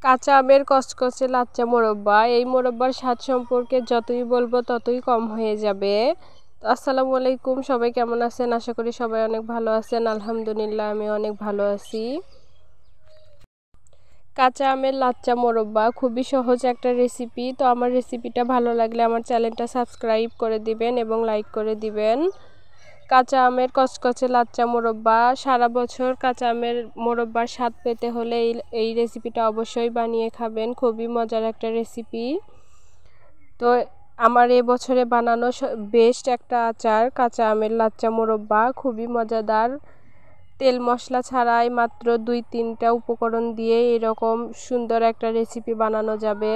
কাঁচা আমের কচকচে লাচ্চা মোরব্বা। এই মোরব্বার স্বাদ সম্পর্কে যতই বলবো ততই কম হয়ে যাবে। তো আসসালামু আলাইকুম, সবাই কেমন আছেন? আশা করি সবাই অনেক ভালো আছেন। আলহামদুলিল্লাহ আমি অনেক ভালো আছি। কাঁচা আমের লাচ্চা মোরব্বা খুবই সহজ একটা রেসিপি। তো আমার রেসিপিটা ভালো লাগলে আমার চ্যানেলটা সাবস্ক্রাইব করে দিবেন এবং লাইক করে দিবেন। কাঁচা আমের কচকচে লাচ্চা মোরব্বা। সারা বছর কাঁচা আমের মোরব্বার স্বাদ পেতে হলে এই রেসিপিটা অবশ্যই বানিয়ে খাবেন। খুবই মজার একটা রেসিপি। তো আমার এবছরে বানানো বেস্ট একটা আচার কাঁচা আমের লাচ্চা মোরব্বা, খুবই মজাদার। তেল মশলা ছাড়াই মাত্র 2-3টা উপকরণ দিয়ে এরকম সুন্দর একটা রেসিপি বানানো যাবে।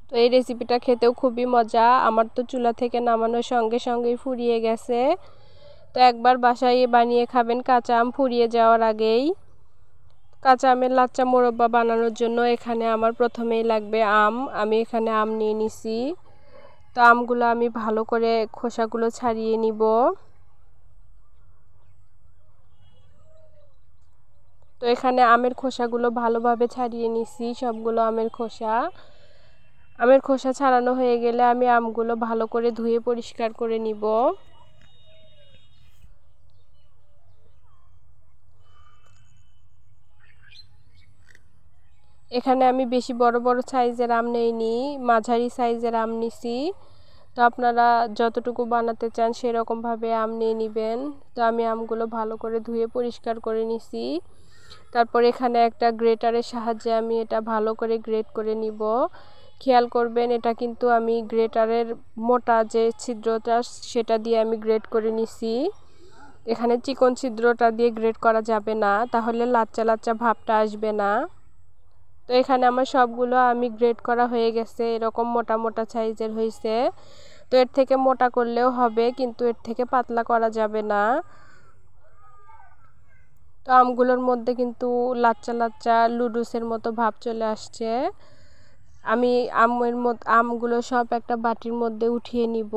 তো এই রেসিপিটা খেতেও খুবই মজা। আমার তো চুলা থেকে নামানোর সঙ্গে সঙ্গেই ফুরিয়ে গেছে। তো একবার বাসায় বানিয়ে খাবেন কাঁচা আম ফুরিয়ে যাওয়ার আগেই। কাঁচা আমের লাচ্চা মোরব্বা বানানোর জন্য এখানে আমার প্রথমেই লাগবে আম। আমি এখানে আম নিয়ে নিছি। তো আমগুলো আমি ভালো করে খোসাগুলো ছাড়িয়ে নিব। তো এখানে আমের খোসাগুলো ভালোভাবে ছাড়িয়ে নিছি, সবগুলো আমের খোসা ছাড়ানো হয়ে গেলে আমি আমগুলো ভালো করে ধুয়ে পরিষ্কার করে নিব। এখানে আমি বেশি বড় বড় সাইজের আম নেইনি, মাঝারি সাইজের আম নিছি। তো আপনারা যতটুকু বানাতে চান সেরকমভাবে আম নিয়ে নেবেন। তো আমি আমগুলো ভালো করে ধুয়ে পরিষ্কার করে নিছি। তারপর এখানে একটা গ্রেটারের সাহায্যে আমি এটা ভালো করে গ্রেট করে নিব। খেয়াল করবেন, এটা কিন্তু আমি গ্রেটারের মোটা যে ছিদ্রটা সেটা দিয়ে আমি গ্রেট করে নিছি। এখানে চিকন ছিদ্রটা দিয়ে গ্রেট করা যাবে না, তাহলে লাচ্চা লাচ্চা ভাবটা আসবে না। তো এখানে আমার সবগুলো আমি গ্রেট করা হয়ে গেছে, এরকম মোটা মোটা সাইজের হয়েছে। তো এর থেকে মোটা করলেও হবে, কিন্তু এর থেকে পাতলা করা যাবে না। তো আমগুলোর মধ্যে কিন্তু লাচ্চা লাচ্চা লুডুসের মতো ভাব চলে আসছে। আমি আমগুলো সব একটা বাটির মধ্যে উঠিয়ে নিব।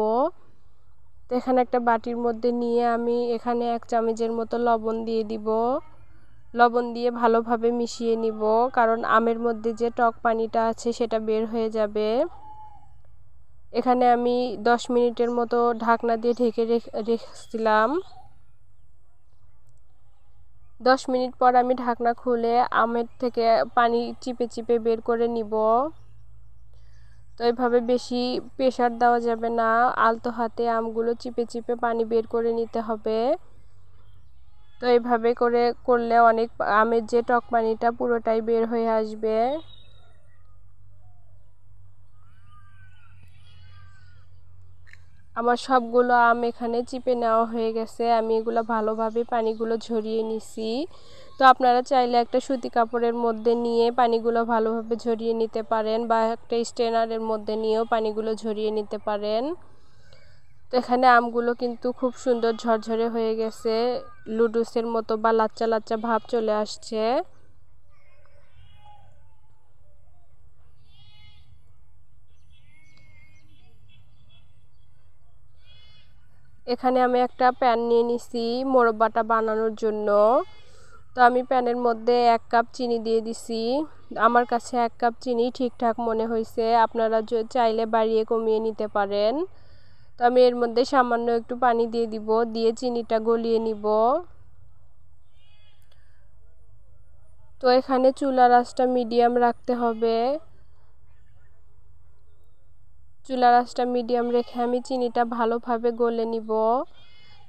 তো এখানে একটা বাটির মধ্যে নিয়ে আমি এখানে 1 চামচের মতো লবণ দিয়ে দিব। লবণ দিয়ে ভালোভাবে মিশিয়ে নিব, কারণ আমের মধ্যে যে টক পানিটা আছে সেটা বের হয়ে যাবে। এখানে আমি 10 মিনিটের মতো ঢাকনা দিয়ে ঢেকে রেখেছিলাম। 10 মিনিট পর আমি ঢাকনা খুলে আমের থেকে পানি চিপে চিপে বের করে নিব। তো এইভাবে বেশি প্রেসার দেওয়া যাবে না, আলতো হাতে আমগুলো চিপে চিপে পানি বের করে নিতে হবে। তো এইভাবে করলে অনেক আমের যে টক পানিটা পুরোটাই বের হয়ে আসবে। আমার সবগুলো আম এখানে চিপে নেওয়া হয়ে গেছে। আমি এগুলো ভালোভাবে পানিগুলো ঝরিয়ে নিছি। তো আপনারা চাইলে একটা সুতি কাপড়ের মধ্যে নিয়ে পানিগুলো ভালোভাবে ঝরিয়ে নিতে পারেন, বা একটা স্ট্রেনারের মধ্যে নিয়েও পানিগুলো ঝরিয়ে নিতে পারেন। তো এখানে আমগুলো কিন্তু খুব সুন্দর ঝরঝরে হয়ে গেছে, লুডুসের মতো বা লাচ্চা লাচ্চা ভাব চলে আসছে। এখানে আমি একটা প্যান নিয়ে নিছি মোরব্বাটা বানানোর জন্য। তো আমি প্যানের মধ্যে 1 কাপ চিনি দিয়ে দিছি। আমার কাছে 1 কাপ চিনি ঠিকঠাক মনে হয়েছে, আপনারা চাইলে বাড়িয়ে কমিয়ে নিতে পারেন। তো আমি এর মধ্যে সামান্য একটু পানি দিয়ে দিব, দিয়ে চিনিটা গলিয়ে নিব। তো এখানে চুলার আঁচটা মিডিয়াম রাখতে হবে। চুলার আঁচটা মিডিয়াম রেখে আমি চিনিটা ভালোভাবে গলে নিব।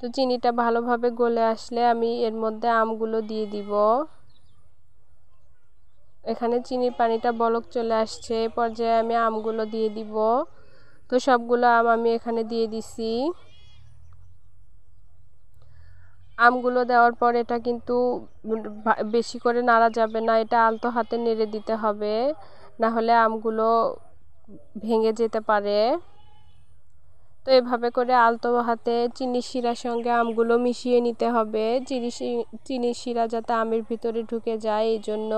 তো চিনিটা ভালোভাবে গলে আসলে আমি এর মধ্যে আমগুলো দিয়ে দিব। এখানে চিনির পানিটা বলক চলে আসছে, এই পর্যায়ে আমি আমগুলো দিয়ে দিব। তো সবগুলো আম আমি এখানে দিয়ে দিছি। আমগুলো দেওয়ার পর এটা কিন্তু বেশি করে নাড়া যাবে না, এটা আলতো হাতে নেড়ে দিতে হবে, না হলে আমগুলো ভেঙে যেতে পারে। তো এভাবে করে আলতো হাতে চিনির শিরার সঙ্গে আমগুলো মিশিয়ে নিতে হবে। চিনির শিরা যাতে আমের ভিতরে ঢুকে যায়, এই জন্য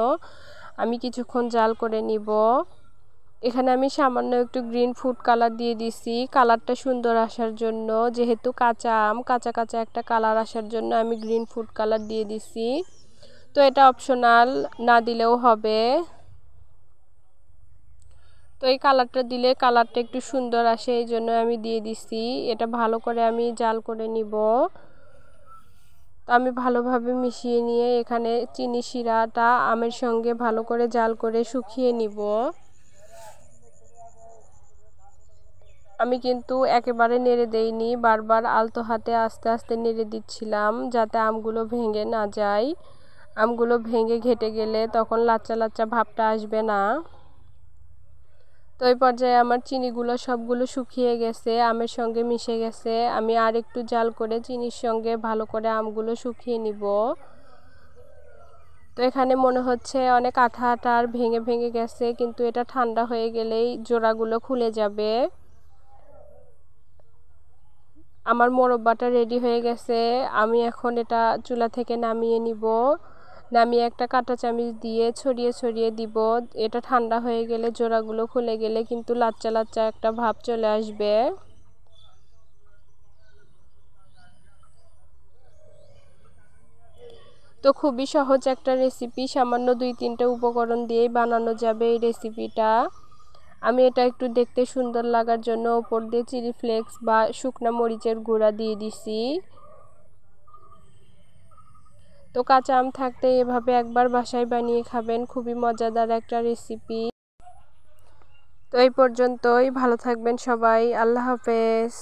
আমি কিছুক্ষণ জাল করে নিব। এখানে আমি সামান্য একটু গ্রিন ফুড কালার দিয়ে দিছি, কালারটা সুন্দর আসার জন্য। যেহেতু কাঁচা আম, কাঁচা কাঁচা একটা কালার আসার জন্য আমি গ্রিন ফুড কালার দিয়ে দিছি। তো এটা অপশনাল, না দিলেও হবে। তো এই কালারটা দিলে কালারটা একটু সুন্দর আসে, এই জন্য আমি দিয়ে দিছি। এটা ভালো করে আমি জাল করে নিব। তো আমি ভালোভাবে মিশিয়ে নিয়ে এখানে চিনি শিরাটা আমের সঙ্গে ভালো করে জাল করে শুকিয়ে নিব। আমি কিন্তু একেবারে নেড়ে দেইনি, বারবার আলতো হাতে আস্তে আস্তে নেড়ে দিচ্ছিলাম যাতে আমগুলো ভেঙে না যায়। আমগুলো ভেঙে ঘেটে গেলে তখন লাচ্চা লাচ্চা ভাবটা আসবে না। তো এই পর্যায়ে আমার চিনিগুলো সবগুলো শুকিয়ে গেছে, আমের সঙ্গে মিশে গেছে। আমি আর একটু জাল করে চিনির সঙ্গে ভালো করে আমগুলো শুকিয়ে নিব। তো এখানে মনে হচ্ছে অনেক আঠা আঠা আর ভেঙে ভেঙে গেছে, কিন্তু এটা ঠান্ডা হয়ে গেলেই জোড়াগুলো খুলে যাবে। আমার মোরব্বাটা রেডি হয়ে গেছে। আমি এখন এটা চুলা থেকে নামিয়ে নিব। নামিয়ে একটা কাঁটা চামচ দিয়ে ছড়িয়ে ছড়িয়ে দিব। এটা ঠান্ডা হয়ে গেলে জোড়াগুলো খুলে গেলে কিন্তু লাচ্চা লাচ্চা একটা ভাব চলে আসবে। তো খুবই সহজ একটা রেসিপি, সামান্য 2-3টা উপকরণ দিয়েই বানানো যাবে এই রেসিপিটা। আমি এটা একটু দেখতে সুন্দর লাগার জন্য উপর দিয়ে চিলি ফ্লেক্স বা শুকনা মরিচের গুঁড়া দিয়ে দিছি। তো কাঁচা আম থাকতে এভাবে একবার বাসায় বানিয়ে খাবেন, খুবই মজাদার একটা রেসিপি। তো এই পর্যন্তই, ভালো থাকবেন সবাই, আল্লাহ হাফেজ।